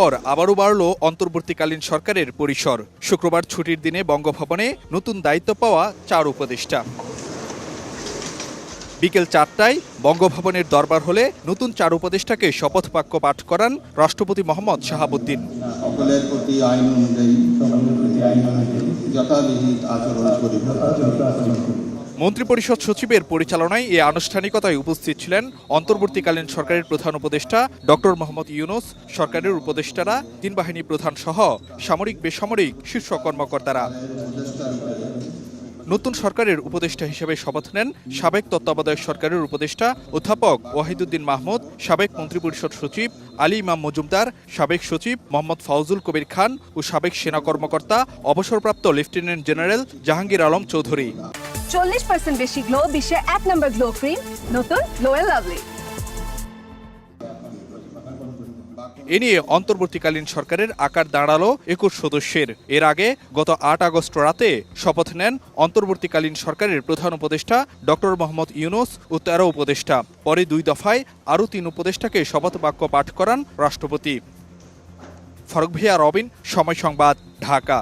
পর আবারও বাড়ল অন্তর্বর্তীকালীন সরকারের পরিসর। শুক্রবার ছুটির দিনে বঙ্গভবনে নতুন দায়িত্ব পাওয়া ৪ উপদেষ্টা। বিকেল ৪টায় বঙ্গভবনের দরবার হলে নতুন ৪ উপদেষ্টাকে শপথ বাক্য পাঠ করান রাষ্ট্রপতি মোহাম্মদ শাহাবুদ্দিন। সকলের প্রতি আইন অনুযায়ী যথাবিহিত আচরণ করিব। মন্ত্রিপরিষদ সচিবের পরিচালনায় এই আনুষ্ঠানিকতায় উপস্থিত ছিলেন অন্তর্বর্তীকালীন সরকারের প্রধান উপদেষ্টা ডক্টর মোহাম্মদ ইউনূস, সরকারের উপদেষ্টারা, ৩ বাহিনী প্রধান সহ সামরিক বেসামরিক শীর্ষ কর্মকর্তারা। নতুন সরকারের উপদেষ্টা হিসেবে শপথ নেন সাবেক তত্ত্বাবধায়ক সরকারের উপদেষ্টা অধ্যাপক ওয়াহিদুদ্দিন মাহমুদ, সাবেক মন্ত্রিপরিষদ সচিব আলী ইমাম মজুমদার, সাবেক সচিব মোহাম্মদ ফাউজুল কবির খান ও সাবেক সেনা কর্মকর্তা অবসরপ্রাপ্ত লেফটেন্যান্ট জেনারেল জাহাঙ্গীর আলম চৌধুরী। 40% বেশি গ্লো, বিশ্বের 1 নম্বর গ্লো ক্রিম, নতুন গ্লো এন্ড লাভলি। এ নিয়ে অন্তর্বর্তীকালীন সরকারের আকার দাঁড়ালো ২১ সদস্যের। এর আগে গত ৮ আগস্ট রাতে শপথ নেন অন্তর্বর্তীকালীন সরকারের প্রধান উপদেষ্টা ডক্টর মোহাম্মদ ইউনূস ও ১৩ উপদেষ্টা। পরে ২ দফায় আরও ৩ উপদেষ্টাকে শপথ বাক্য পাঠ করান রাষ্ট্রপতি। ফারুক ভিয়া, রবিন, সময় সংবাদ, ঢাকা।